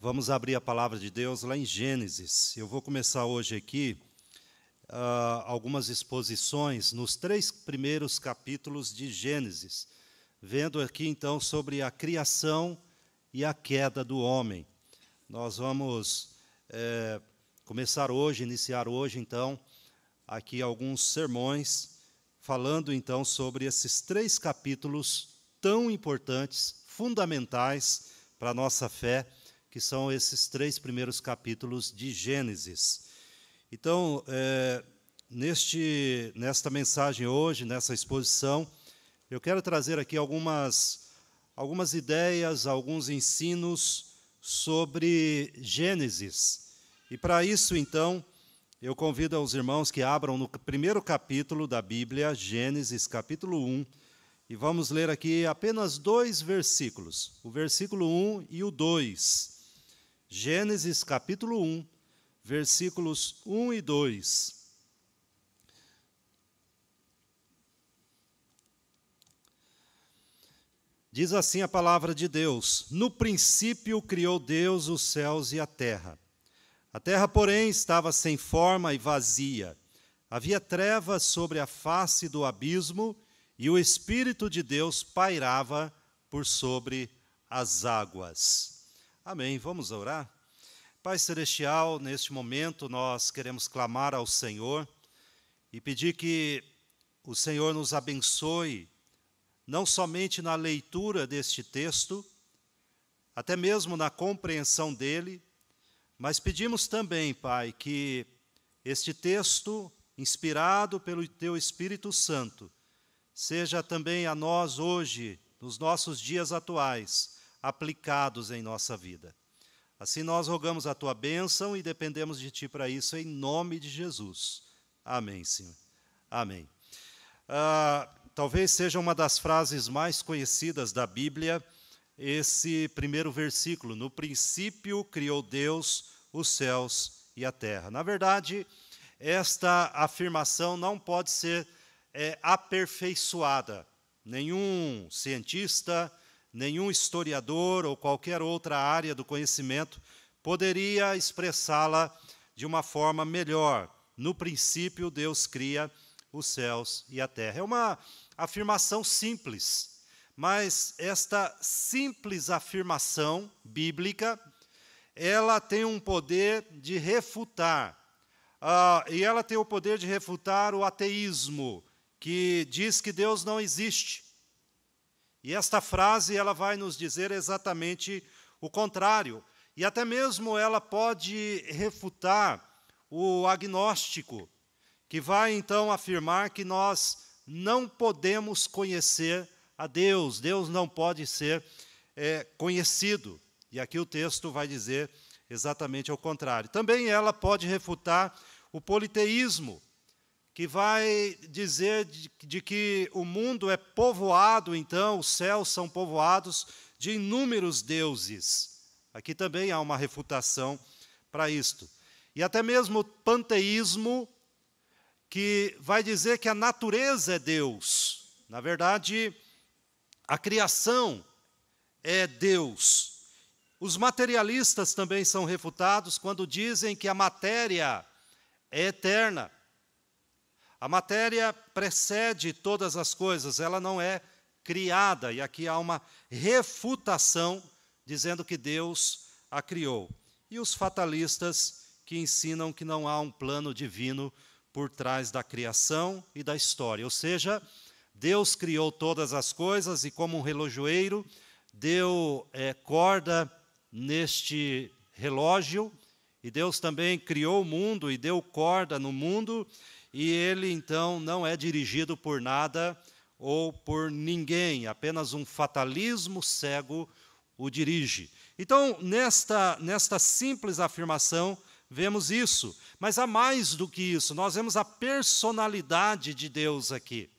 Vamos abrir a palavra de Deus lá em Gênesis. Eu vou começar hoje aqui algumas exposições nos 3 primeiros capítulos de Gênesis, vendo aqui então sobre a criação e a queda do homem. Nós vamos iniciar hoje então, aqui alguns sermões, falando então sobre esses 3 capítulos tão importantes, fundamentais para a nossa fé, que são esses 3 primeiros capítulos de Gênesis. Então, nesta mensagem hoje, nessa exposição, eu quero trazer aqui algumas ideias, alguns ensinos sobre Gênesis. E para isso, então, eu convido aos irmãos que abram no primeiro capítulo da Bíblia, Gênesis, capítulo 1, e vamos ler aqui apenas 2 versículos, o versículo 1 e o 2. Gênesis, capítulo 1, versículos 1 e 2. Diz assim a palavra de Deus: No princípio criou Deus os céus e a terra. A terra, porém, estava sem forma e vazia. Havia trevas sobre a face do abismo, e o Espírito de Deus pairava por sobre as águas. Amém. Vamos orar? Pai Celestial, neste momento nós queremos clamar ao Senhor e pedir que o Senhor nos abençoe, não somente na leitura deste texto, até mesmo na compreensão dele, mas pedimos também, Pai, que este texto, inspirado pelo Teu Espírito Santo, seja também a nós hoje, nos nossos dias atuais, aplicados em nossa vida. Assim nós rogamos a Tua bênção e dependemos de Ti para isso, em nome de Jesus. Amém, Senhor. Amém. Talvez seja uma das frases mais conhecidas da Bíblia, esse primeiro versículo: No princípio criou Deus os céus e a terra. Na verdade, esta afirmação não pode ser aperfeiçoada. Nenhum cientista, nenhum historiador ou qualquer outra área do conhecimento poderia expressá-la de uma forma melhor. No princípio, Deus cria os céus e a terra. É uma afirmação simples, mas esta simples afirmação bíblica, ela tem um poder de refutar, e ela tem o poder de refutar o ateísmo, que diz que Deus não existe. E esta frase, ela vai nos dizer exatamente o contrário. E até mesmo ela pode refutar o agnóstico, que vai então afirmar que nós não podemos conhecer a Deus. Deus não pode ser conhecido. E aqui o texto vai dizer exatamente ao contrário. Também ela pode refutar o politeísmo, que vai dizer de que o mundo é povoado, então, os céus são povoados de inúmeros deuses. Aqui também há uma refutação para isto. E até mesmo o panteísmo, que vai dizer que a natureza é Deus. Na verdade, a criação é Deus. Os materialistas também são refutados quando dizem que a matéria é eterna. A matéria precede todas as coisas, ela não é criada. E aqui há uma refutação dizendo que Deus a criou. E os fatalistas que ensinam que não há um plano divino por trás da criação e da história. Ou seja, Deus criou todas as coisas e, como um relojoeiro, deu corda neste relógio, e Deus também criou o mundo e deu corda no mundo, e ele, então, não é dirigido por nada ou por ninguém, apenas um fatalismo cego o dirige. Então, nesta simples afirmação, vemos isso. Mas há mais do que isso, nós vemos a personalidade de Deus aqui.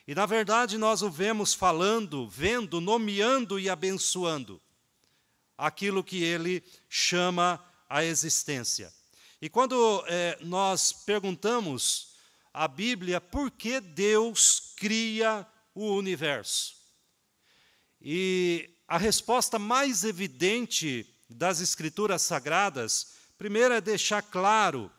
E, na verdade, nós o vemos falando, vendo, nomeando e abençoando aquilo que ele chama a existência. E quando nós perguntamos à Bíblia por que Deus cria o universo, e a resposta mais evidente das Escrituras Sagradas, primeiro é deixar claro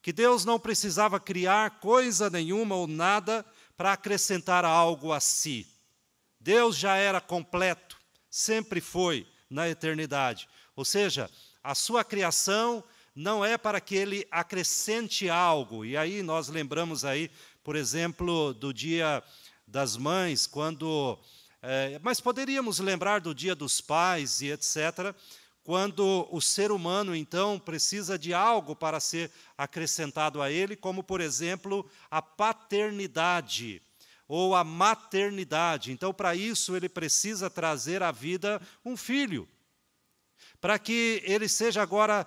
que Deus não precisava criar coisa nenhuma ou nada para acrescentar algo a si. Deus já era completo, sempre foi na eternidade. Ou seja, a sua criação não é para que ele acrescente algo. E aí nós lembramos aí, por exemplo, do Dia das Mães, quando... mas poderíamos lembrar do Dia dos Pais e etc., quando o ser humano, então, precisa de algo para ser acrescentado a ele, como, por exemplo, a paternidade ou a maternidade. Então, para isso, ele precisa trazer à vida um filho, para que ele seja agora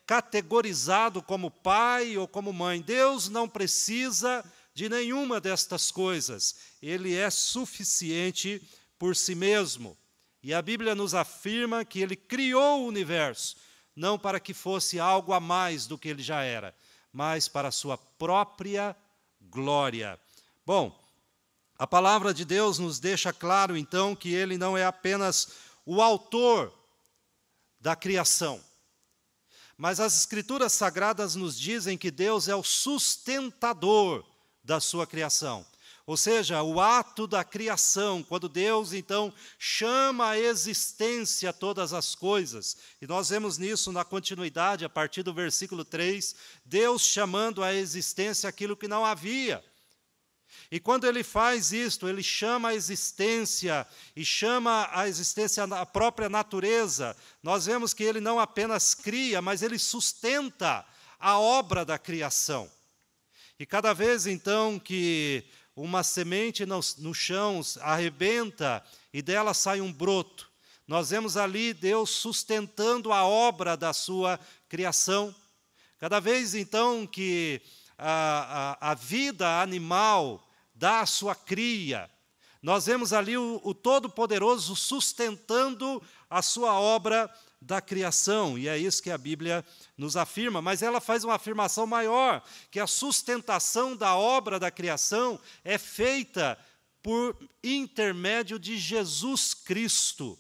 categorizado como pai ou como mãe. Deus não precisa de nenhuma destas coisas. Ele é suficiente por si mesmo. E a Bíblia nos afirma que ele criou o universo, não para que fosse algo a mais do que ele já era, mas para a sua própria glória. Bom, a palavra de Deus nos deixa claro, então, que ele não é apenas o autor da criação, mas as Escrituras Sagradas nos dizem que Deus é o sustentador da sua criação. Ou seja, o ato da criação, quando Deus, então, chama à existência todas as coisas. E nós vemos nisso na continuidade, a partir do versículo 3, Deus chamando à existência aquilo que não havia. E quando ele faz isto, ele chama a existência, e chama a existência a própria natureza. Nós vemos que ele não apenas cria, mas ele sustenta a obra da criação. E cada vez, então, que uma semente no chão arrebenta e dela sai um broto, nós vemos ali Deus sustentando a obra da sua criação. Cada vez, então, que a vida animal dá a sua cria, nós vemos ali o Todo-Poderoso sustentando a sua obra da criação, e é isso que a Bíblia nos afirma, mas ela faz uma afirmação maior, que a sustentação da obra da criação é feita por intermédio de Jesus Cristo.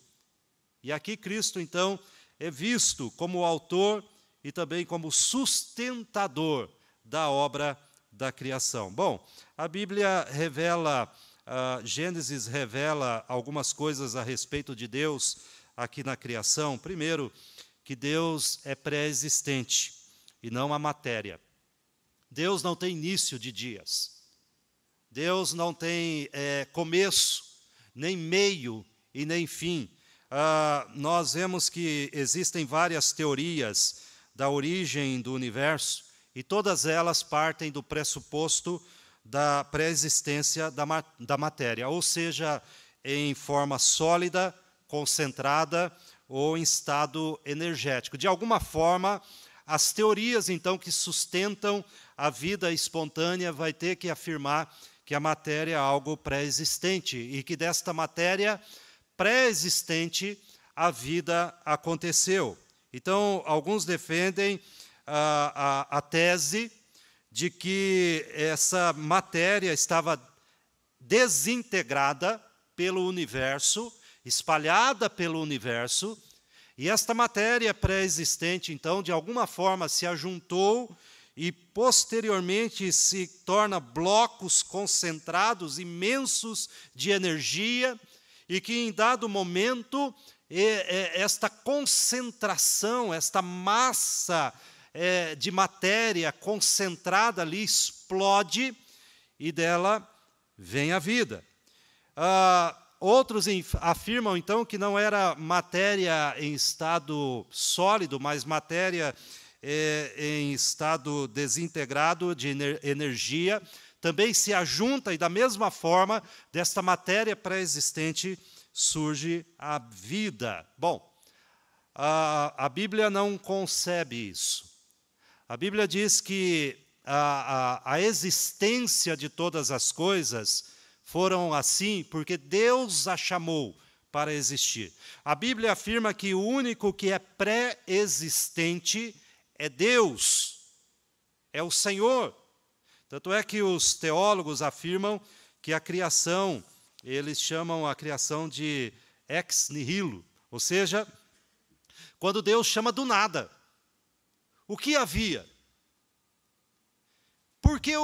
E aqui Cristo, então, é visto como autor e também como sustentador da obra da criação. Bom, a Bíblia revela, Gênesis revela algumas coisas a respeito de Deus aqui na criação. Primeiro, que Deus é pré-existente e não a matéria. Deus não tem início de dias. Deus não tem começo, nem meio e nem fim. Nós vemos que existem várias teorias da origem do universo e todas elas partem do pressuposto da pré-existência da matéria, ou seja, em forma sólida, concentrada ou em estado energético. De alguma forma, as teorias, então, que sustentam a vida espontânea vai ter que afirmar que a matéria é algo pré-existente e que desta matéria pré-existente a vida aconteceu. Então, alguns defendem a tese de que essa matéria estava desintegrada pelo universo, espalhada pelo universo, e esta matéria pré-existente, então, de alguma forma se ajuntou e posteriormente se torna blocos concentrados, imensos de energia, e que em dado momento esta concentração, esta massa de matéria concentrada ali explode e dela vem a vida. Outros afirmam, então, que não era matéria em estado sólido, mas matéria em estado desintegrado de energia, também se ajunta e, da mesma forma, desta matéria pré-existente surge a vida. Bom, a Bíblia não concebe isso. A Bíblia diz que a existência de todas as coisas foram assim porque Deus a chamou para existir. A Bíblia afirma que o único que é pré-existente é Deus, é o Senhor. Tanto é que os teólogos afirmam que a criação, eles chamam a criação de ex nihilo, ou seja, quando Deus chama do nada. O que havia? Por que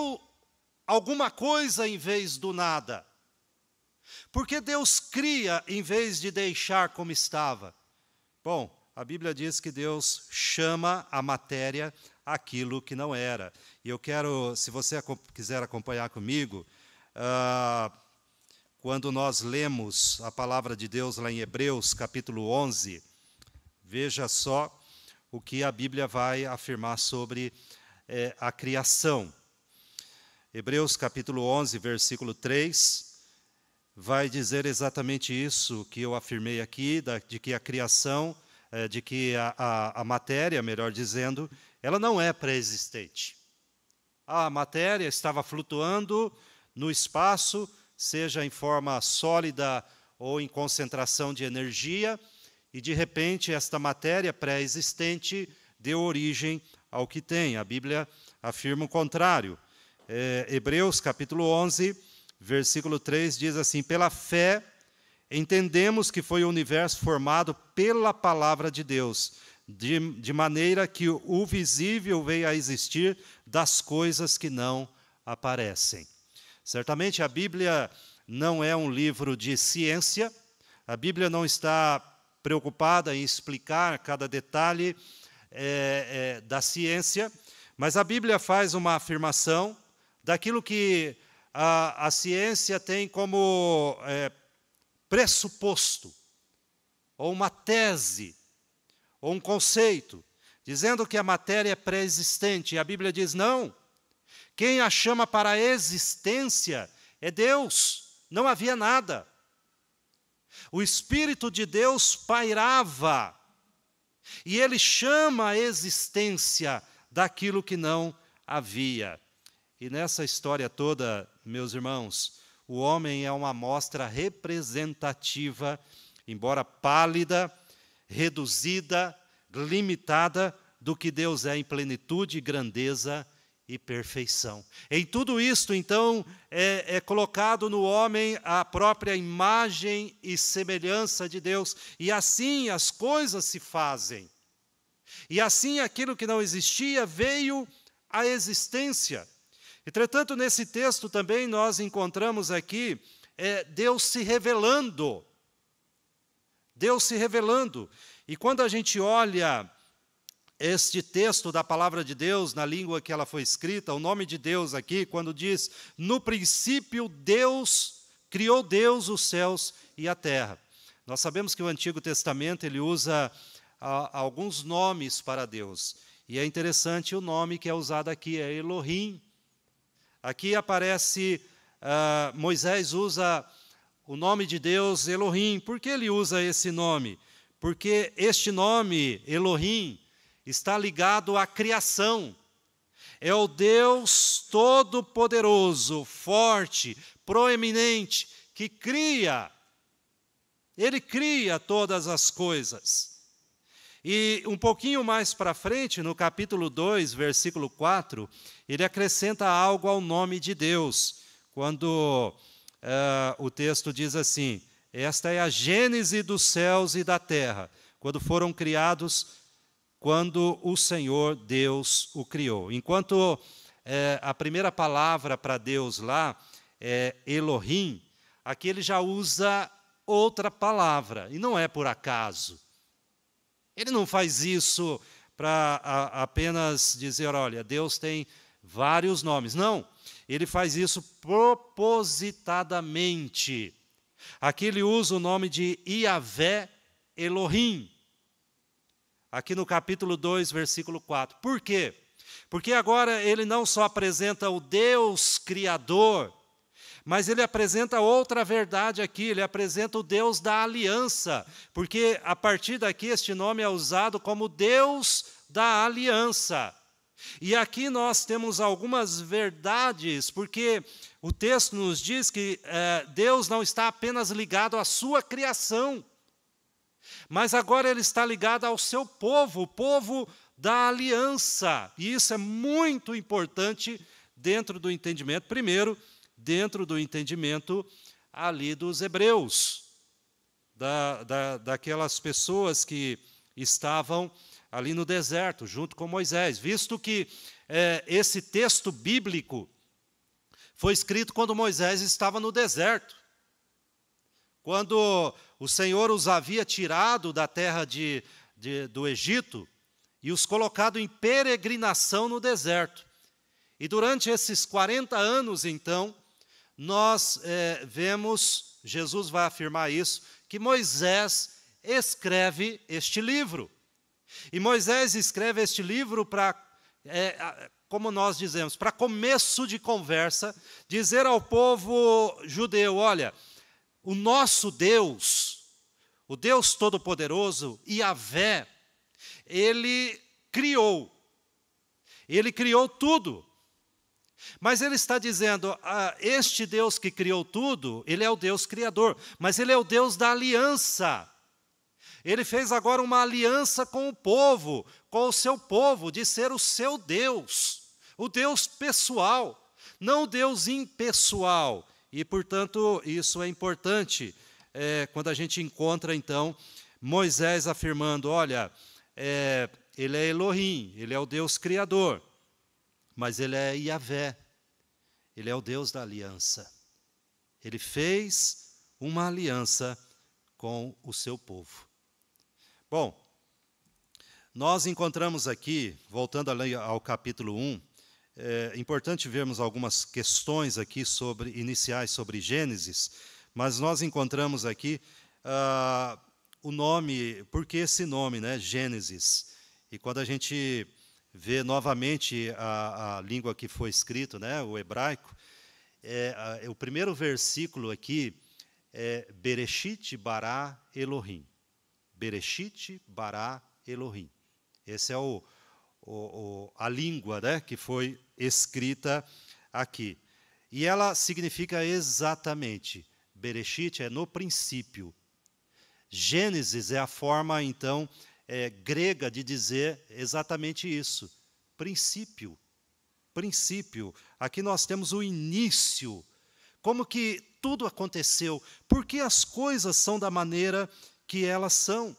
alguma coisa em vez do nada? Por que Deus cria em vez de deixar como estava? Bom, a Bíblia diz que Deus chama a matéria aquilo que não era. E eu quero, se você quiser acompanhar comigo, quando nós lemos a palavra de Deus lá em Hebreus, capítulo 11, veja só o que a Bíblia vai afirmar sobre a criação. Hebreus, capítulo 11, versículo 3, vai dizer exatamente isso que eu afirmei aqui, de que a criação, de que a matéria, melhor dizendo, ela não é pré-existente. A matéria estava flutuando no espaço, seja em forma sólida ou em concentração de energia, e de repente esta matéria pré-existente deu origem ao que tem. A Bíblia afirma o contrário. Hebreus capítulo 11, versículo 3 diz assim: pela fé entendemos que foi o universo formado pela palavra de Deus, de maneira que o visível veio a existir das coisas que não aparecem. Certamente a Bíblia não é um livro de ciência, a Bíblia não está preocupada em explicar cada detalhe da ciência, mas a Bíblia faz uma afirmação daquilo que a ciência tem como pressuposto, ou uma tese, ou um conceito, dizendo que a matéria é pré-existente. E a Bíblia diz, não, quem a chama para a existência é Deus, não havia nada. O Espírito de Deus pairava, e Ele chama a existência daquilo que não havia. E nessa história toda, meus irmãos, o homem é uma amostra representativa, embora pálida, reduzida, limitada, do que Deus é em plenitude, grandeza e perfeição. Em tudo isto, então, é colocado no homem a própria imagem e semelhança de Deus, e assim as coisas se fazem. E assim aquilo que não existia veio à existência. Entretanto, nesse texto também nós encontramos aqui Deus se revelando. Deus se revelando. E quando a gente olha este texto da palavra de Deus, na língua que ela foi escrita, o nome de Deus aqui, quando diz, no princípio criou Deus os céus e a terra. Nós sabemos que o Antigo Testamento, ele usa alguns nomes para Deus. E é interessante o nome que é usado aqui, é Elohim. Aqui aparece, Moisés usa o nome de Deus, Elohim. Por que ele usa esse nome? Porque este nome, Elohim, está ligado à criação. É o Deus todo-poderoso, forte, proeminente, que cria. Ele cria todas as coisas. E um pouquinho mais para frente, no capítulo 2, versículo 4, ele acrescenta algo ao nome de Deus, quando o texto diz assim, esta é a gênese dos céus e da terra, quando foram criados, quando o Senhor Deus o criou. Enquanto a primeira palavra para Deus lá é Elohim, aqui ele já usa outra palavra, e não é por acaso. Ele não faz isso para apenas dizer, olha, Deus tem vários nomes. Não, ele faz isso propositadamente. Aqui ele usa o nome de Yahvé Elohim. Aqui no capítulo 2, versículo 4. Por quê? Porque agora ele não só apresenta o Deus Criador, mas ele apresenta outra verdade aqui, ele apresenta o Deus da aliança, porque a partir daqui este nome é usado como Deus da aliança. E aqui nós temos algumas verdades, porque o texto nos diz que Deus não está apenas ligado à sua criação, mas agora ele está ligado ao seu povo, o povo da aliança. E isso é muito importante dentro do entendimento, primeiro, dentro do entendimento ali dos hebreus, daquelas pessoas que estavam ali no deserto, junto com Moisés, visto que esse texto bíblico foi escrito quando Moisés estava no deserto. Quando o Senhor os havia tirado da terra do Egito e os colocado em peregrinação no deserto. E durante esses 40 anos, então, nós vemos, Jesus vai afirmar isso, que Moisés escreve este livro. E Moisés escreve este livro para, como nós dizemos, para começo de conversa, dizer ao povo judeu, olha, o nosso Deus, o Deus Todo-Poderoso, Yahvé, Ele criou tudo. Mas Ele está dizendo, este Deus que criou tudo, Ele é o Deus Criador, mas Ele é o Deus da aliança. Ele fez agora uma aliança com o povo, com o seu povo, de ser o seu Deus, o Deus pessoal, não o Deus impessoal. E, portanto, isso é importante quando a gente encontra, então, Moisés afirmando, olha, Ele é Elohim, Ele é o Deus Criador, mas Ele é Yahvé, Ele é o Deus da aliança. Ele fez uma aliança com o seu povo. Bom, nós encontramos aqui, voltando ao capítulo 1, é importante vermos algumas questões aqui iniciais sobre Gênesis, mas nós encontramos aqui o nome, por que esse nome, né, Gênesis? E quando a gente vê novamente a língua que foi escrito, né, o hebraico, o primeiro versículo aqui é Bereshit bara Elohim. Bereshit bara Elohim. Essa é a língua, né, que foi escrita aqui. E ela significa exatamente, Bereshit é no princípio. Gênesis é a forma, então, grega de dizer exatamente isso. Princípio. Princípio. Aqui nós temos o início. Como que tudo aconteceu. Por que as coisas são da maneira que elas são.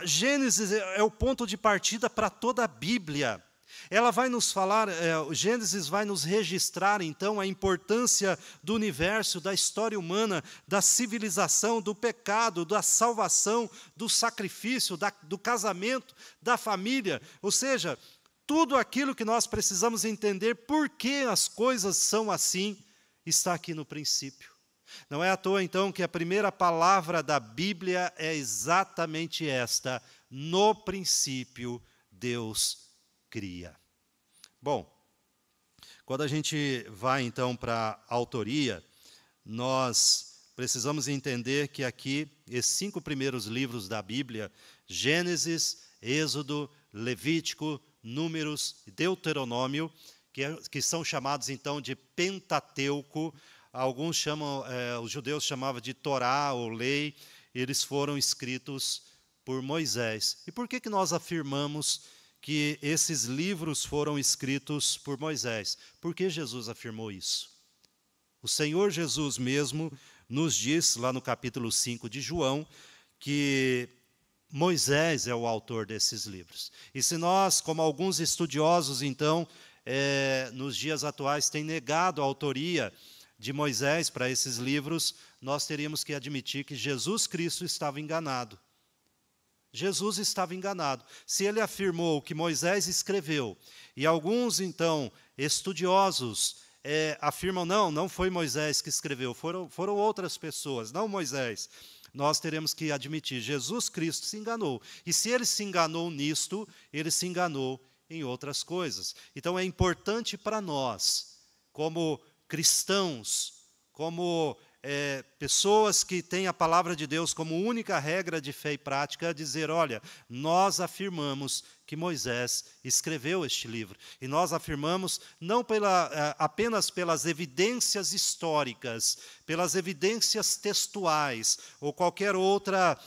Gênesis é o ponto de partida para toda a Bíblia. Ela vai nos falar, Gênesis vai nos registrar, então, a importância do universo, da história humana, da civilização, do pecado, da salvação, do sacrifício, do casamento, da família. Ou seja, tudo aquilo que nós precisamos entender por que as coisas são assim, está aqui no princípio. Não é à toa, então, que a primeira palavra da Bíblia é exatamente esta: no princípio, Deus cria. Bom, quando a gente vai, então, para a autoria, nós precisamos entender que aqui, esses 5 primeiros livros da Bíblia, Gênesis, Êxodo, Levítico, Números e Deuteronômio, que são chamados, então, de Pentateuco. Alguns chamam, os judeus chamavam de Torá ou lei, eles foram escritos por Moisés. E por que nós afirmamos que esses livros foram escritos por Moisés? Porque Jesus afirmou isso. O Senhor Jesus mesmo nos diz, lá no capítulo 5 de João, que Moisés é o autor desses livros. E se nós, como alguns estudiosos, então, nos dias atuais, têm negado a autoria de Moisés para esses livros, nós teríamos que admitir que Jesus Cristo estava enganado. Jesus estava enganado. Se ele afirmou que Moisés escreveu, e alguns, então, estudiosos afirmam, não foi Moisés que escreveu, foram outras pessoas, não Moisés, nós teremos que admitir, Jesus Cristo se enganou. E se ele se enganou nisto, ele se enganou em outras coisas. Então é importante para nós, como cristãos, como pessoas que têm a palavra de Deus como única regra de fé e prática, dizer, olha, nós afirmamos que Moisés escreveu este livro. E nós afirmamos não apenas pelas evidências históricas, pelas evidências textuais, ou qualquer outra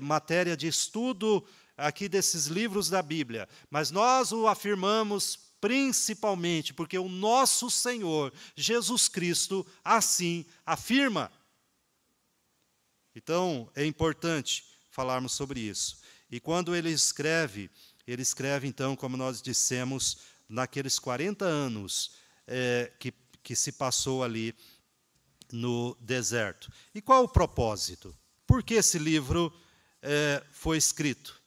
matéria de estudo aqui desses livros da Bíblia, mas nós o afirmamos principalmente porque o nosso Senhor, Jesus Cristo, assim afirma. Então, é importante falarmos sobre isso. E quando ele escreve então, como nós dissemos, naqueles 40 anos que se passou ali no deserto. E qual o propósito? Por que esse livro foi escrito?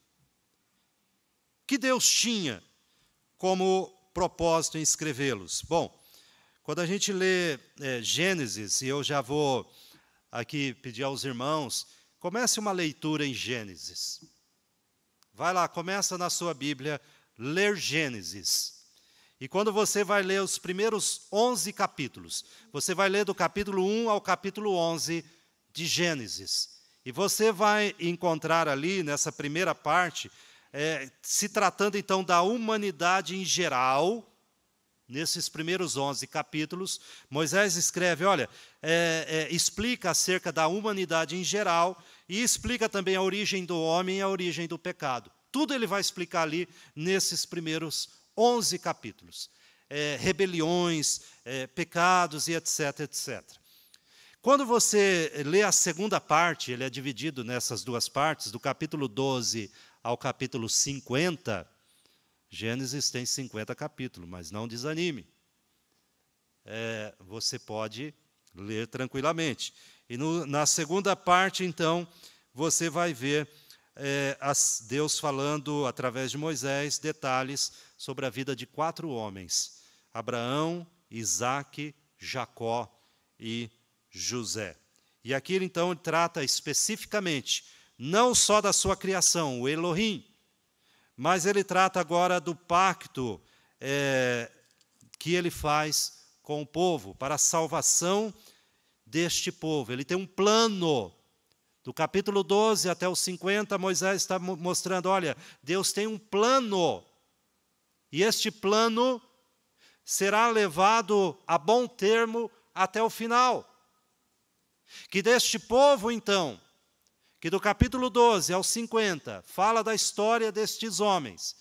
O que Deus tinha como propósito em escrevê-los? Bom, quando a gente lê Gênesis, e eu já vou aqui pedir aos irmãos, comece uma leitura em Gênesis. Vai lá, começa na sua Bíblia, ler Gênesis. E quando você vai ler os primeiros 11 capítulos, você vai ler do capítulo 1 ao capítulo 11 de Gênesis. E você vai encontrar ali, nessa primeira parte, se tratando então da humanidade em geral, nesses primeiros 11 capítulos, Moisés escreve, olha, explica acerca da humanidade em geral e explica também a origem do homem e a origem do pecado. Tudo ele vai explicar ali nesses primeiros 11 capítulos. Rebeliões, pecados e etc, etc. Quando você lê a segunda parte, ele é dividido nessas duas partes, do capítulo 12 ao capítulo 50, Gênesis tem 50 capítulos, mas não desanime. Você pode ler tranquilamente. E na segunda parte, então, você vai ver Deus falando, através de Moisés, detalhes sobre a vida de 4 homens: Abraão, Isaque, Jacó e José. E aqui, então, ele trata especificamente, não só da sua criação, o Elohim, mas ele trata agora do pacto que ele faz com o povo, para a salvação deste povo. Ele tem um plano. Do capítulo 12 até o 50, Moisés está mostrando, olha, Deus tem um plano. E este plano será levado a bom termo até o final. Que deste povo, então, que do capítulo 12 ao 50 fala da história destes homens,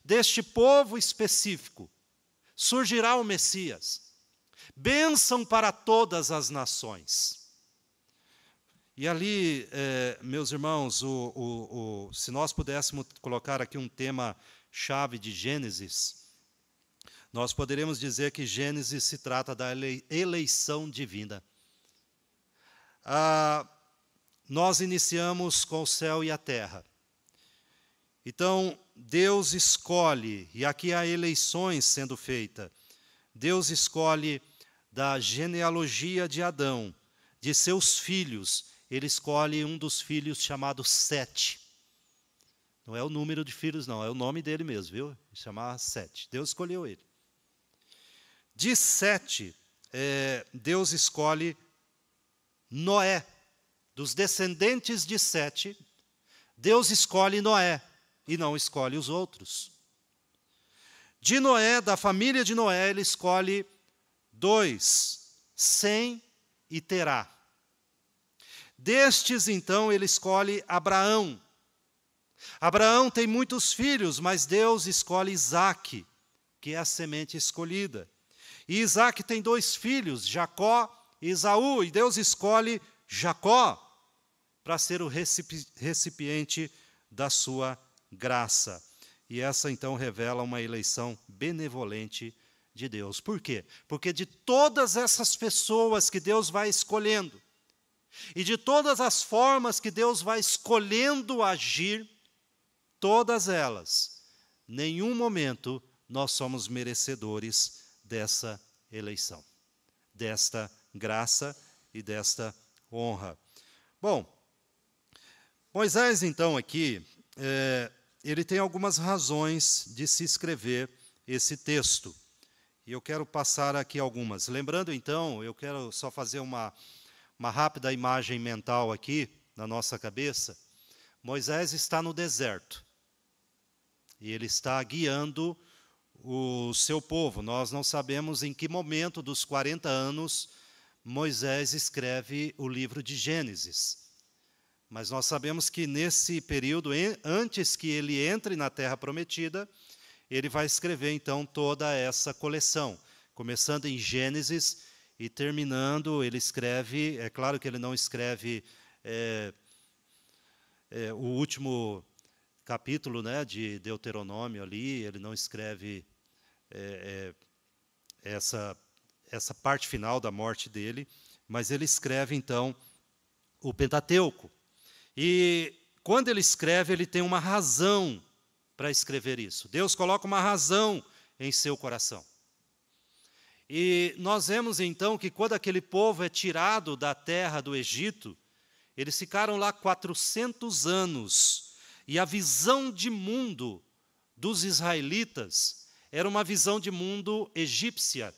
deste povo específico, surgirá o Messias, bênção para todas as nações. E ali, meus irmãos, se nós pudéssemos colocar aqui um tema-chave de Gênesis, nós poderíamos dizer que Gênesis se trata da eleição divina. Nós iniciamos com o céu e a terra. Então, Deus escolhe, e aqui há eleições sendo feitas, Deus escolhe da genealogia de Adão, de seus filhos, ele escolhe um dos filhos chamado Sete. Não é o número de filhos, não, é o nome dele mesmo, viu? Chamava Sete. Deus escolheu ele. De Sete, Deus escolhe Noé. Dos descendentes de Sete, Deus escolhe Noé e não escolhe os outros. De Noé, da família de Noé, ele escolhe 2, Sem e Terá. Destes, então, ele escolhe Abraão. Abraão tem muitos filhos, mas Deus escolhe Isaque, que é a semente escolhida. E Isaque tem 2 filhos, Jacó e Esaú, e Deus escolhe Jacó para ser o recipiente da sua graça. E essa, então, revela uma eleição benevolente de Deus. Por quê? Porque de todas essas pessoas que Deus vai escolhendo, e de todas as formas que Deus vai escolhendo agir, todas elas, nenhum momento nós somos merecedores dessa eleição, desta graça e desta honra. Bom, Moisés, então, aqui, ele tem algumas razões de se escrever esse texto. E eu quero passar aqui algumas. Lembrando, então, eu quero só fazer uma rápida imagem mental aqui, na nossa cabeça. Moisés está no deserto. E ele está guiando o seu povo. Nós não sabemos em que momento dos 40 anos Moisés escreve o livro de Gênesis. Mas nós sabemos que nesse período, antes que ele entre na Terra Prometida, ele vai escrever, então, toda essa coleção. Começando em Gênesis e terminando, ele escreve, é claro que ele não escreve o último capítulo, né, de Deuteronômio ali, ele não escreve essa parte final da morte dele, mas ele escreve, então, o Pentateuco. E quando ele escreve, ele tem uma razão para escrever isso. Deus coloca uma razão em seu coração. E nós vemos, então, que quando aquele povo é tirado da terra do Egito, eles ficaram lá 400 anos. E a visão de mundo dos israelitas era uma visão de mundo egípcia.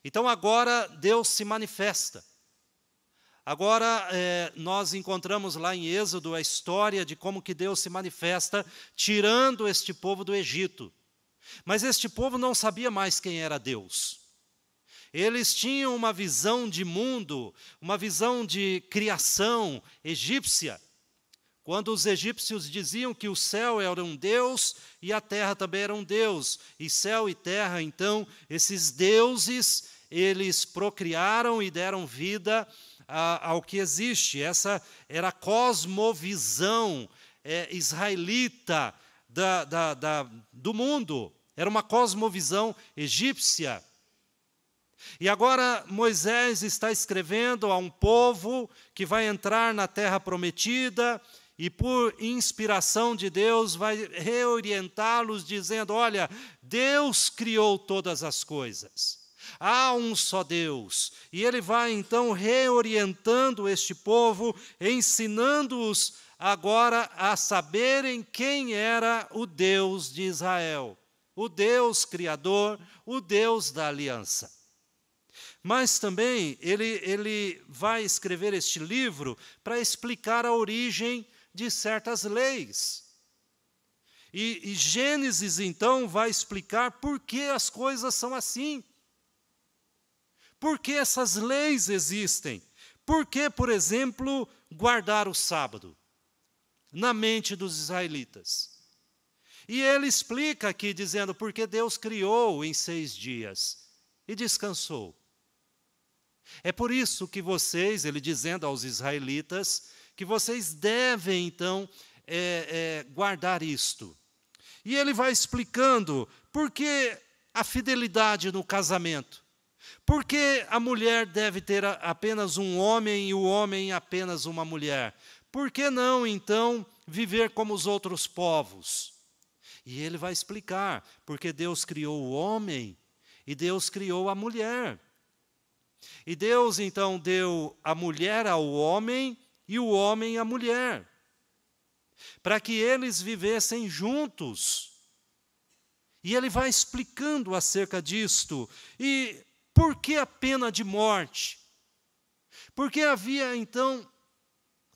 Então agora Deus se manifesta. Agora nós encontramos lá em Êxodo a história de como que Deus se manifesta tirando este povo do Egito. Mas este povo não sabia mais quem era Deus. Eles tinham uma visão de mundo, uma visão de criação egípcia. Quando os egípcios diziam que o céu era um Deus e a terra também era um Deus, e céu e terra, então, esses deuses, eles procriaram e deram vida ao que existe. Essa era a cosmovisão israelita do mundo, era uma cosmovisão egípcia. E agora Moisés está escrevendo a um povo que vai entrar na terra prometida, e por inspiração de Deus vai reorientá-los dizendo, olha, Deus criou todas as coisas. Há um só Deus. E ele vai então reorientando este povo, ensinando-os agora a saberem quem era o Deus de Israel. O Deus criador, o Deus da aliança. Mas também ele vai escrever este livro para explicar a origem de certas leis. E Gênesis, então, vai explicar por que as coisas são assim. Por que essas leis existem? Por que, por exemplo, guardar o sábado na mente dos israelitas? E ele explica aqui, dizendo, porque Deus criou em 6 dias e descansou. É por isso que vocês, ele dizendo aos israelitas, que vocês devem, então, guardar isto. E ele vai explicando por que a fidelidade no casamento. Por que a mulher deve ter apenas um homem e o homem apenas uma mulher? Por que não, então, viver como os outros povos? E ele vai explicar, porque Deus criou o homem e Deus criou a mulher. E Deus, então, deu a mulher ao homem e o homem à mulher, para que eles vivessem juntos. E ele vai explicando acerca disto. E por que a pena de morte? Porque havia, então,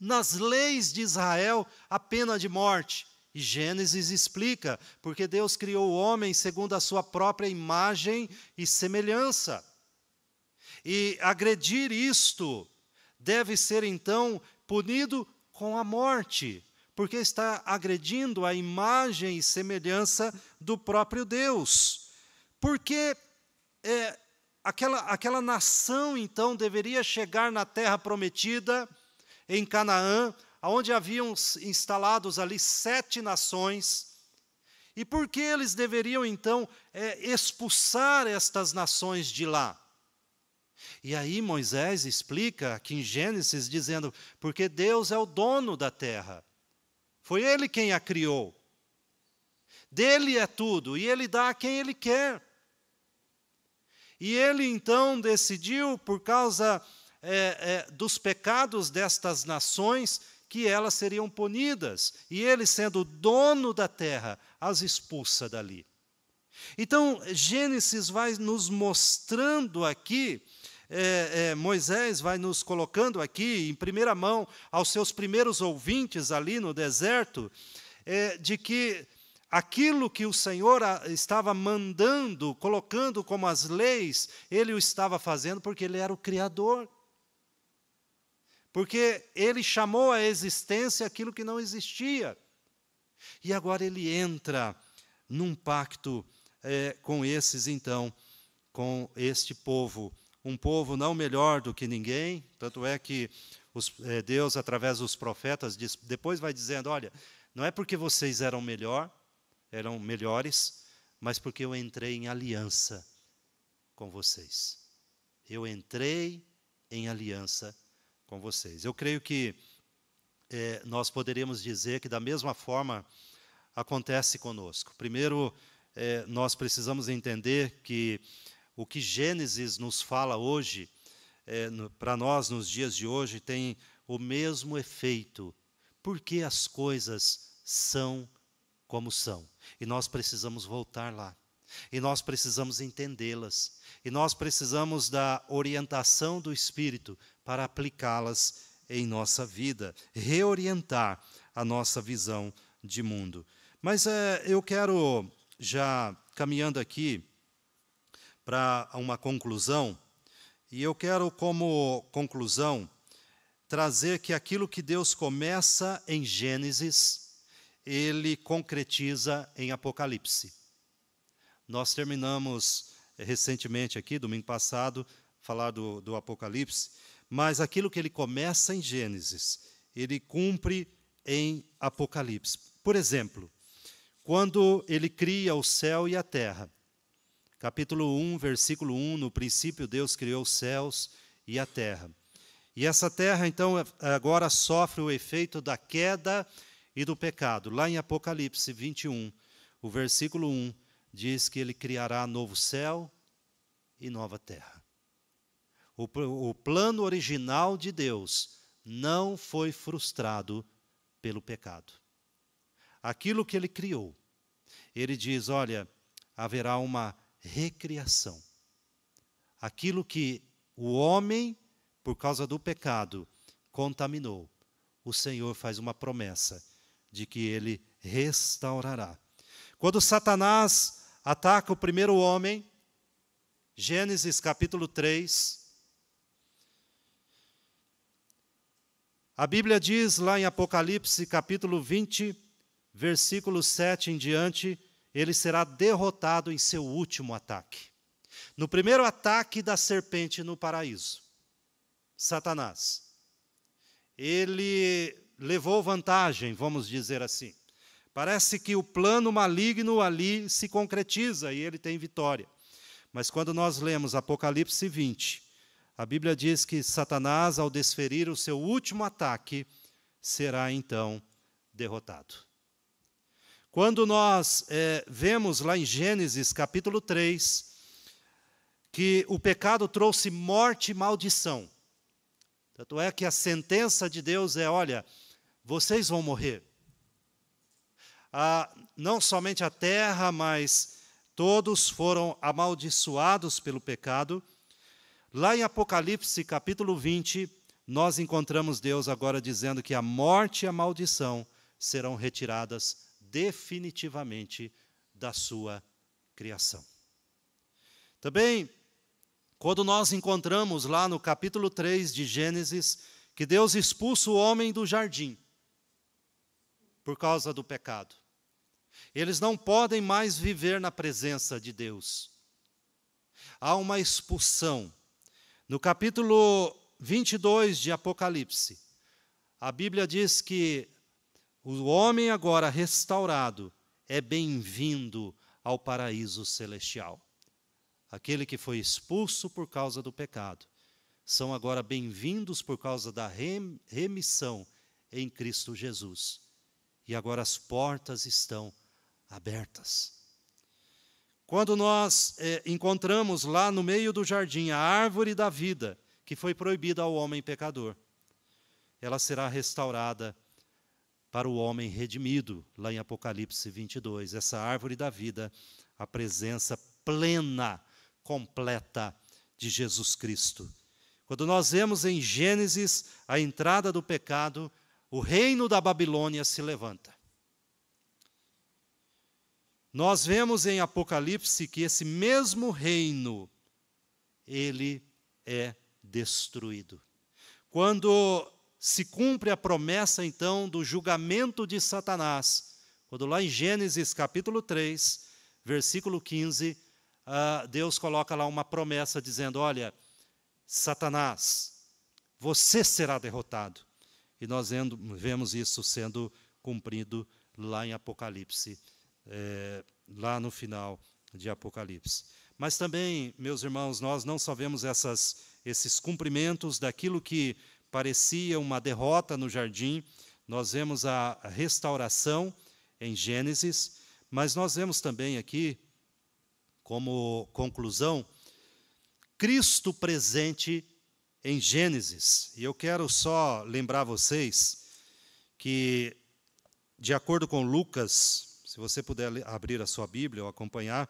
nas leis de Israel, a pena de morte. E Gênesis explica, porque Deus criou o homem segundo a sua própria imagem e semelhança. E agredir isto deve ser, então, punido com a morte, porque está agredindo a imagem e semelhança do próprio Deus. Porque aquela nação, então, deveria chegar na terra prometida, em Canaã, onde haviam instalados ali 7 nações. E por que eles deveriam, então, expulsar estas nações de lá? E aí Moisés explica aqui em Gênesis, dizendo, porque Deus é o dono da terra. Foi Ele quem a criou. Dele é tudo, e Ele dá a quem Ele quer. E Ele, então, decidiu, por causa dos pecados destas nações, que elas seriam punidas. E Ele, sendo dono da terra, as expulsa dali. Então, Gênesis vai nos mostrando aqui, Moisés vai nos colocando aqui, em primeira mão, aos seus primeiros ouvintes ali no deserto, de que aquilo que o Senhor estava mandando, colocando como as leis, Ele o estava fazendo porque Ele era o Criador. Porque Ele chamou à existência aquilo que não existia. E agora Ele entra num pacto com esses, então, com este povo. Um povo não melhor do que ninguém, tanto é que Deus, através dos profetas, depois vai dizendo, olha, não é porque vocês eram melhores, mas porque eu entrei em aliança com vocês. Eu entrei em aliança com vocês. Eu creio que nós poderíamos dizer que da mesma forma acontece conosco. Primeiro, nós precisamos entender que o que Gênesis nos fala hoje, para nós nos dias de hoje, tem o mesmo efeito. Porque as coisas são como são. E nós precisamos voltar lá. E nós precisamos entendê-las. E nós precisamos da orientação do Espírito para aplicá-las em nossa vida, reorientar a nossa visão de mundo. Mas eu quero, já caminhando aqui para uma conclusão, e eu quero como conclusão trazer que aquilo que Deus começa em Gênesis, Ele concretiza em Apocalipse. Nós terminamos recentemente aqui, domingo passado, falar do Apocalipse, mas aquilo que Ele começa em Gênesis, Ele cumpre em Apocalipse. Por exemplo, quando Ele cria o céu e a terra, capítulo 1, versículo 1, no princípio Deus criou os céus e a terra. E essa terra, então, agora sofre o efeito da queda e do pecado. Lá em Apocalipse 21, o versículo 1, diz que Ele criará novo céu e nova terra. O plano original de Deus não foi frustrado pelo pecado. Aquilo que Ele criou, Ele diz, olha, haverá uma recriação. Aquilo que o homem, por causa do pecado, contaminou, o Senhor faz uma promessa de que Ele restaurará. Quando Satanás ataca o primeiro homem, Gênesis capítulo 3, a Bíblia diz lá em Apocalipse capítulo 20, versículo 7 em diante, ele será derrotado em seu último ataque. No primeiro ataque da serpente no paraíso, Satanás, ele levou vantagem, vamos dizer assim. Parece que o plano maligno ali se concretiza e ele tem vitória. Mas quando nós lemos Apocalipse 20, a Bíblia diz que Satanás, ao desferir o seu último ataque, será então derrotado. Quando nós vemos lá em Gênesis capítulo 3, que o pecado trouxe morte e maldição. Tanto é que a sentença de Deus é, olha, vocês vão morrer. Não somente a terra, mas todos foram amaldiçoados pelo pecado. Lá em Apocalipse capítulo 20, nós encontramos Deus agora dizendo que a morte e a maldição serão retiradas definitivamente da sua criação. Também, quando nós encontramos lá no capítulo 3 de Gênesis, que Deus expulsa o homem do jardim, por causa do pecado. Eles não podem mais viver na presença de Deus. Há uma expulsão. No capítulo 22 de Apocalipse, a Bíblia diz que o homem agora restaurado é bem-vindo ao paraíso celestial. Aquele que foi expulso por causa do pecado, são agora bem-vindos por causa da remissão em Cristo Jesus. E agora as portas estão abertas. Quando nós encontramos lá no meio do jardim a árvore da vida, que foi proibida ao homem pecador, ela será restaurada para o homem redimido, lá em Apocalipse 22. Essa árvore da vida, a presença plena, completa de Jesus Cristo. Quando nós vemos em Gênesis a entrada do pecado, o reino da Babilônia se levanta. Nós vemos em Apocalipse que esse mesmo reino, ele é destruído. Quando se cumpre a promessa, então, do julgamento de Satanás, quando lá em Gênesis capítulo 3, versículo 15, Deus coloca lá uma promessa dizendo, olha, Satanás, você será derrotado. E nós vemos isso sendo cumprido lá em Apocalipse, lá no final de Apocalipse. Mas também, meus irmãos, nós não só vemos esses cumprimentos daquilo que parecia uma derrota no jardim, nós vemos a restauração em Gênesis, mas nós vemos também aqui, como conclusão, Cristo presente em Gênesis. E eu quero só lembrar vocês que, de acordo com Lucas, se você puder abrir a sua Bíblia ou acompanhar,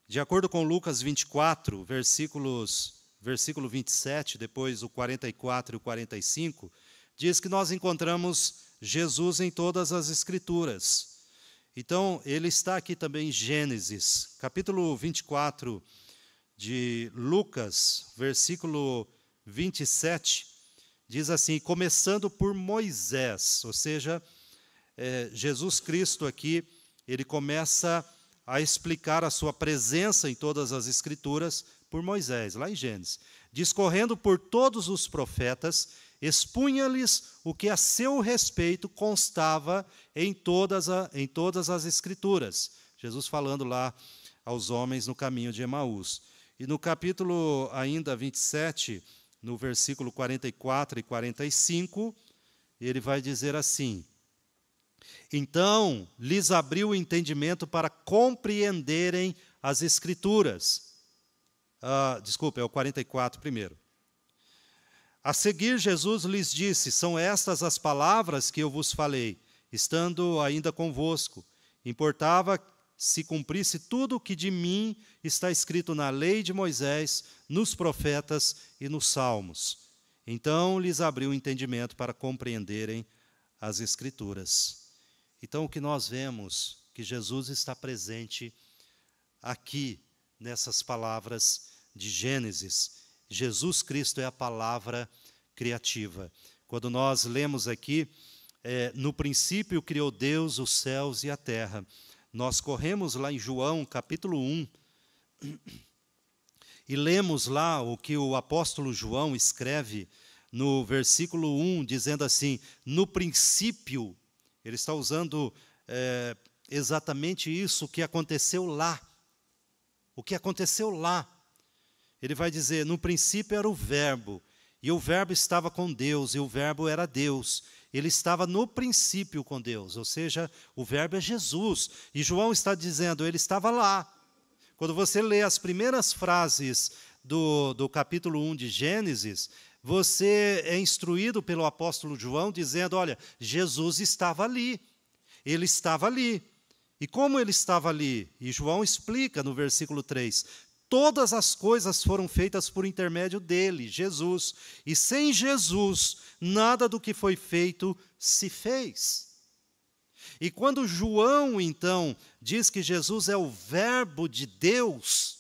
de acordo com Lucas 24, versículo 27, depois o 44 e o 45, diz que nós encontramos Jesus em todas as Escrituras. Então, ele está aqui também em Gênesis, capítulo 24 de Lucas, versículo 27, diz assim, começando por Moisés, ou seja, Jesus Cristo aqui, ele começa a explicar a sua presença em todas as Escrituras por Moisés, lá em Gênesis. Discorrendo por todos os profetas, expunha-lhes o que a seu respeito constava em todas as Escrituras. Jesus falando lá aos homens no caminho de Emaús. E no capítulo ainda 27, no versículo 44 e 45, ele vai dizer assim, então lhes abriu o entendimento para compreenderem as Escrituras. Desculpa, é o 44 primeiro. A seguir, Jesus lhes disse, são estas as palavras que eu vos falei, estando ainda convosco. Importava se cumprisse tudo o que de mim está escrito na lei de Moisés, nos profetas e nos salmos. Então lhes abriu o entendimento para compreenderem as Escrituras. Então o que nós vemos, que Jesus está presente aqui, nessas palavras de Gênesis. Jesus Cristo é a palavra criativa. Quando nós lemos aqui, no princípio criou Deus os céus e a terra. Nós corremos lá em João, capítulo 1, e lemos lá o que o apóstolo João escreve no versículo 1, dizendo assim, no princípio, ele está usando exatamente isso, o que aconteceu lá. O que aconteceu lá. Ele vai dizer, no princípio era o verbo, e o verbo estava com Deus, e o verbo era Deus. Ele estava no princípio com Deus, ou seja, o verbo é Jesus. E João está dizendo, ele estava lá. Quando você lê as primeiras frases do capítulo 1 de Gênesis, você é instruído pelo apóstolo João, dizendo, olha, Jesus estava ali. Ele estava ali. E como ele estava ali? E João explica no versículo 3, todas as coisas foram feitas por intermédio dele, Jesus. E sem Jesus, nada do que foi feito se fez. E quando João, então, diz que Jesus é o verbo de Deus,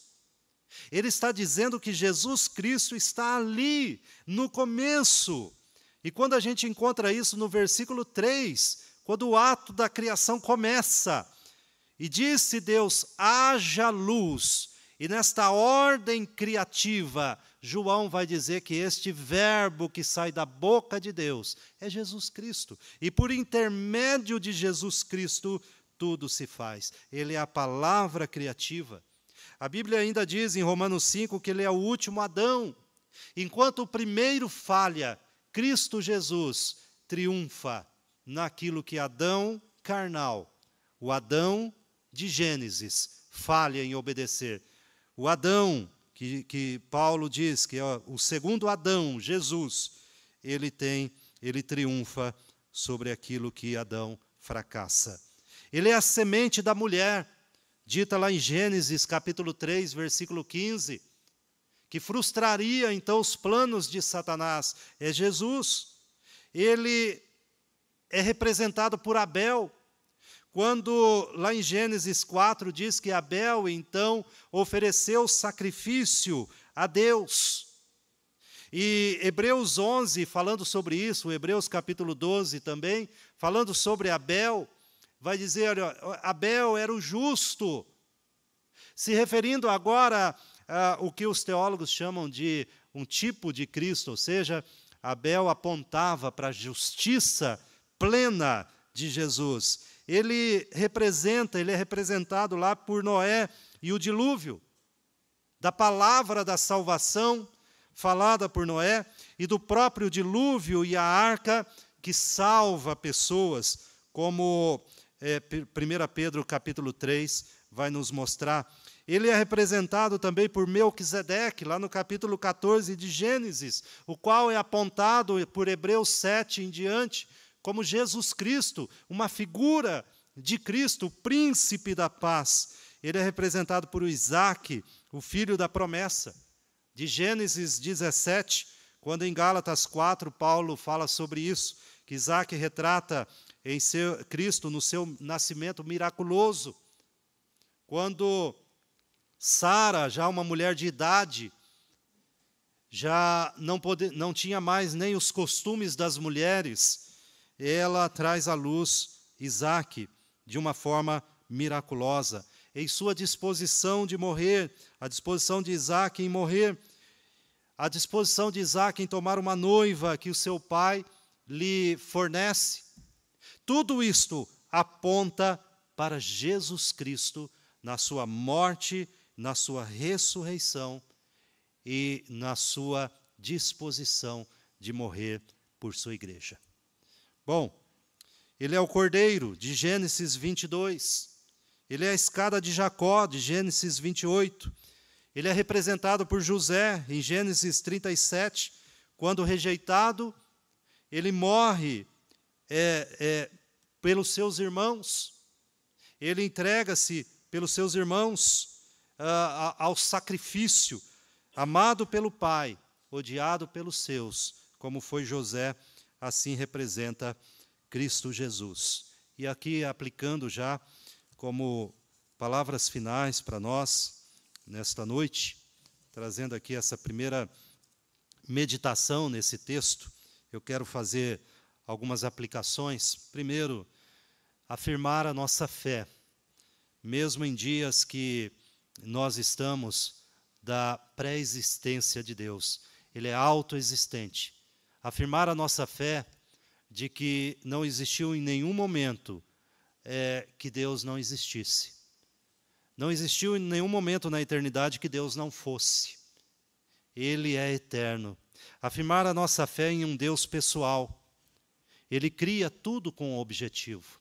ele está dizendo que Jesus Cristo está ali, no começo. E quando a gente encontra isso no versículo 3, quando o ato da criação começa, e disse Deus, haja luz. E nesta ordem criativa, João vai dizer que este verbo que sai da boca de Deus é Jesus Cristo. E por intermédio de Jesus Cristo, tudo se faz. Ele é a palavra criativa. A Bíblia ainda diz em Romanos 5 que ele é o último Adão. Enquanto o primeiro falha, Cristo Jesus triunfa naquilo que Adão carnal, o Adão de Gênesis, falha em obedecer. O Adão, que Paulo diz que é o segundo Adão, Jesus, ele triunfa sobre aquilo que Adão fracassa. Ele é a semente da mulher, dita lá em Gênesis capítulo 3, versículo 15, que frustraria então os planos de Satanás. É Jesus. Ele é representado por Abel. Quando lá em Gênesis 4 diz que Abel, então, ofereceu sacrifício a Deus. E Hebreus 11, falando sobre isso, Hebreus capítulo 12 também, falando sobre Abel, vai dizer, Abel era o justo, se referindo agora o que os teólogos chamam de um tipo de Cristo, ou seja, Abel apontava para a justiça plena de Jesus. Ele é representado lá por Noé e o dilúvio, da palavra da salvação falada por Noé e do próprio dilúvio e a arca que salva pessoas, como 1 Pedro capítulo 3 vai nos mostrar. Ele é representado também por Melquisedeque, lá no capítulo 14 de Gênesis, o qual é apontado por Hebreus 7 em diante, como Jesus Cristo, uma figura de Cristo, o príncipe da paz. Ele é representado por Isaque, o filho da promessa. De Gênesis 17, quando em Gálatas 4, Paulo fala sobre isso, que Isaque retrata Cristo no seu nascimento miraculoso. Quando Sara, já uma mulher de idade, já não tinha mais nem os costumes das mulheres, ela traz à luz Isaque de uma forma miraculosa. Em sua disposição de morrer, a disposição de Isaque em morrer, a disposição de Isaque em tomar uma noiva que o seu pai lhe fornece. Tudo isto aponta para Jesus Cristo na sua morte, na sua ressurreição e na sua disposição de morrer por sua igreja. Bom, ele é o Cordeiro, de Gênesis 22. Ele é a escada de Jacó, de Gênesis 28. Ele é representado por José, em Gênesis 37, quando rejeitado, ele morre pelos seus irmãos. Ele entrega-se pelos seus irmãos ao sacrifício, amado pelo Pai, odiado pelos seus, como foi José, assim representa Cristo Jesus. E aqui, aplicando já como palavras finais para nós, nesta noite, trazendo aqui essa primeira meditação nesse texto, eu quero fazer algumas aplicações. Primeiro, afirmar a nossa fé, mesmo em dias que nós estamos da pré-existência de Deus. Ele é autoexistente. Afirmar a nossa fé de que não existiu em nenhum momento que Deus não existisse. Não existiu em nenhum momento na eternidade que Deus não fosse. Ele é eterno. Afirmar a nossa fé em um Deus pessoal. Ele cria tudo com um objetivo.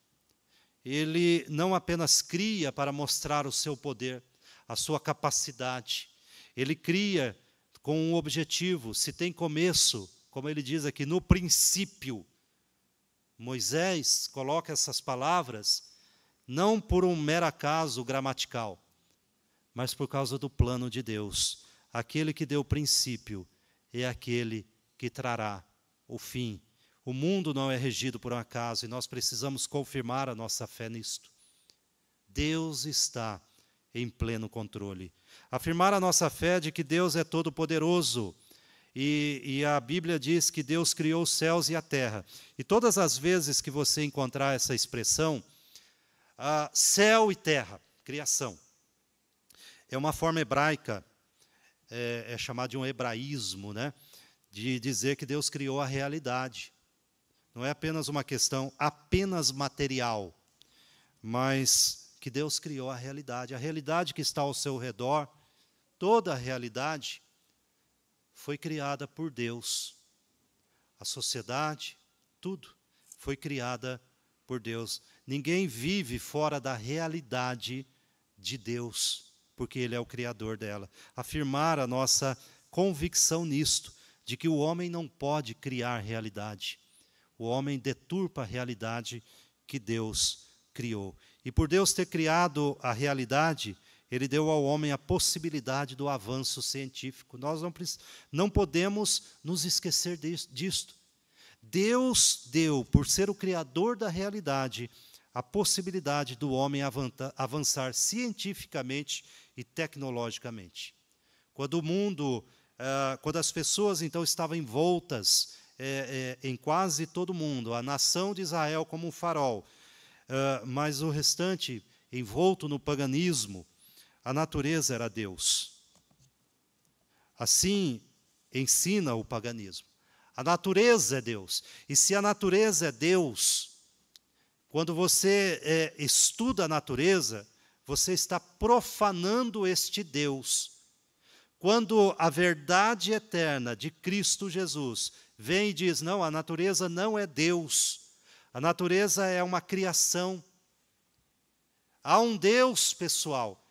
Ele não apenas cria para mostrar o seu poder, a sua capacidade. Ele cria com um objetivo. Se tem começo, como ele diz aqui, no princípio. Moisés coloca essas palavras não por um mero acaso gramatical, mas por causa do plano de Deus. Aquele que deu o princípio é aquele que trará o fim. O mundo não é regido por um acaso e nós precisamos confirmar a nossa fé nisto. Deus está em pleno controle. Afirmar a nossa fé de que Deus é todo-poderoso. E a Bíblia diz que Deus criou os céus e a terra. E todas as vezes que você encontrar essa expressão, céu e terra, criação, é uma forma hebraica, é chamado de um hebraísmo, né? De dizer que Deus criou a realidade. Não é apenas uma questão apenas material, mas que Deus criou a realidade que está ao seu redor, toda a realidade foi criada por Deus. A sociedade, tudo, foi criada por Deus. Ninguém vive fora da realidade de Deus, porque Ele é o Criador dela. Afirmar a nossa convicção nisto, de que o homem não pode criar realidade. O homem deturpa a realidade que Deus criou. E por Deus ter criado a realidade, Ele deu ao homem a possibilidade do avanço científico. Nós não podemos nos esquecer disto. Deus deu, por ser o Criador da realidade, a possibilidade do homem avançar cientificamente e tecnologicamente. Quando o mundo, quando as pessoas então estavam envoltas em quase todo o mundo, a nação de Israel como um farol, mas o restante envolto no paganismo, a natureza era Deus. Assim ensina o paganismo. A natureza é Deus. E se a natureza é Deus, quando você estuda a natureza, você está profanando este Deus. Quando a verdade eterna de Cristo Jesus vem e diz, não, a natureza não é Deus, a natureza é uma criação. Há um Deus pessoal.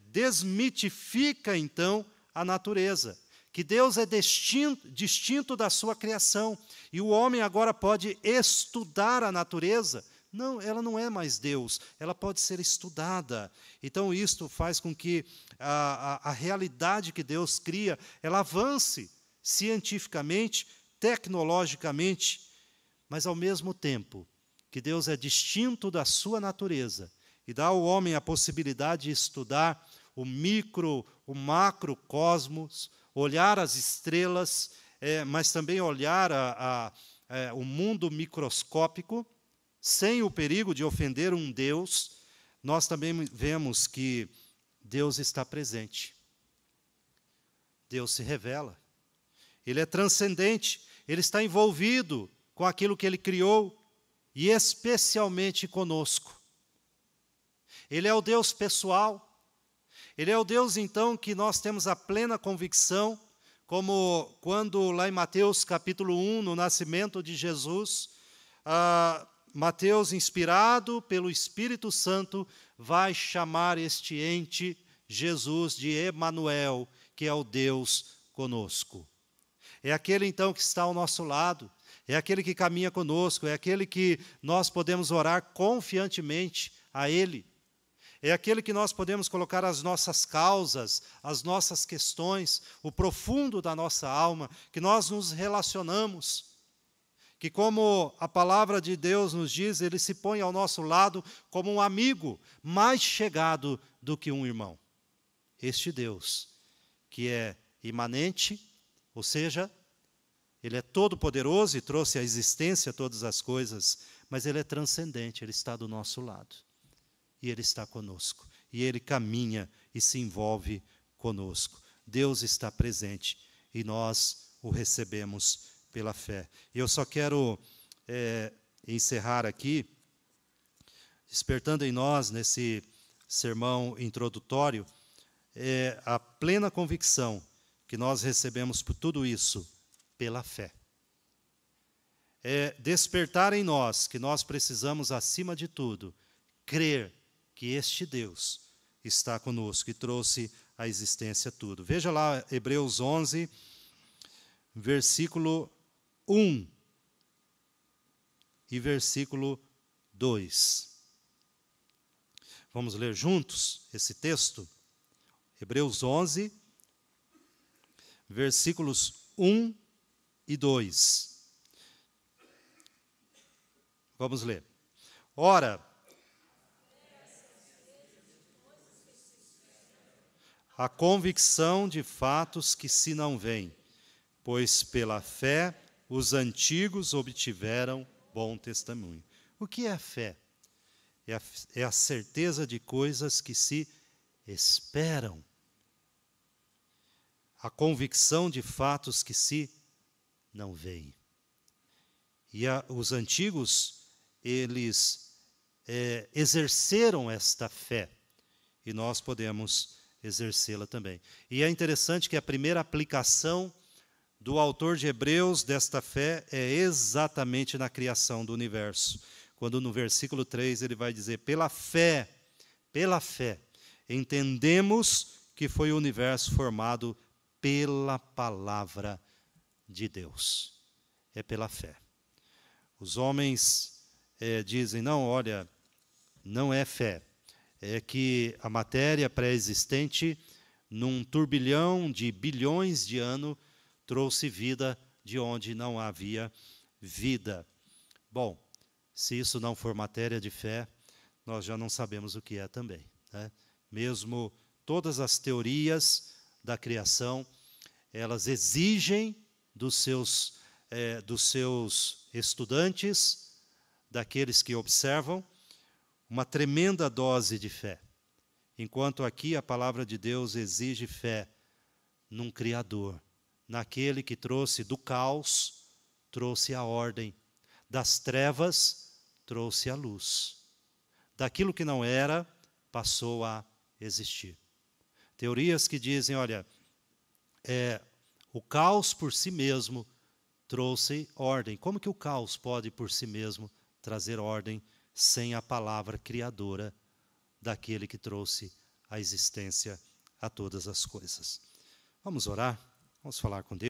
Desmitifica, então, a natureza. Que Deus é distinto da sua criação. E o homem agora pode estudar a natureza. Não, ela não é mais Deus, ela pode ser estudada. Então, isto faz com que a realidade que Deus cria, ela avance cientificamente, tecnologicamente, mas, ao mesmo tempo, que Deus é distinto da sua natureza e dá ao homem a possibilidade de estudar o micro, o macrocosmos, olhar as estrelas, mas também olhar o mundo microscópico, sem o perigo de ofender um Deus. Nós também vemos que Deus está presente. Deus se revela. Ele é transcendente, ele está envolvido com aquilo que ele criou, e especialmente conosco. Ele é o Deus pessoal. Ele é o Deus, então, que nós temos a plena convicção, como quando lá em Mateus capítulo 1, no nascimento de Jesus, Mateus, inspirado pelo Espírito Santo, vai chamar este ente, Jesus, de Emanuel, que é o Deus conosco. É aquele, então, que está ao nosso lado, é aquele que caminha conosco, é aquele que nós podemos orar confiantemente a Ele. É aquele que nós podemos colocar as nossas causas, as nossas questões, o profundo da nossa alma, que nós nos relacionamos. Que, como a palavra de Deus nos diz, Ele se põe ao nosso lado como um amigo mais chegado do que um irmão. Este Deus, que é imanente, ou seja, Ele é todo-poderoso e trouxe à existência todas as coisas, mas Ele é transcendente, Ele está do nosso lado. E Ele está conosco. E Ele caminha e se envolve conosco. Deus está presente e nós o recebemos pela fé. Eu só quero encerrar aqui, despertando em nós, nesse sermão introdutório, a plena convicção que nós recebemos por tudo isso pela fé. Despertar em nós que nós precisamos, acima de tudo, crer que este Deus está conosco e trouxe à existência tudo. Veja lá Hebreus 11, versículo 1 e versículo 2. Vamos ler juntos esse texto? Hebreus 11, versículos 1 e 2. Vamos ler. Ora, a convicção de fatos que se não veem, pois pela fé os antigos obtiveram bom testemunho. O que é a fé? É a certeza de coisas que se esperam. A convicção de fatos que se não veem. E os antigos, eles exerceram esta fé, e nós podemos exercê-la também. E é interessante que a primeira aplicação do autor de Hebreus desta fé é exatamente na criação do universo. Quando no versículo 3 ele vai dizer, pela fé, entendemos que foi o universo formado pela palavra de Deus. É pela fé. Os homens dizem, não, olha, não é fé. É que a matéria pré-existente, num turbilhão de bilhões de anos, trouxe vida de onde não havia vida. Bom, se isso não for matéria de fé, nós já não sabemos o que é também, né? Mesmo todas as teorias da criação, elas exigem dos seus estudantes, daqueles que observam, uma tremenda dose de fé. Enquanto aqui a palavra de Deus exige fé num Criador, naquele que trouxe do caos, trouxe a ordem, das trevas, trouxe a luz. Daquilo que não era, passou a existir. Teorias que dizem, olha, o caos por si mesmo trouxe ordem. Como que o caos pode por si mesmo trazer ordem sem a palavra criadora daquele que trouxe a existência a todas as coisas? Vamos orar? Vamos falar com Deus.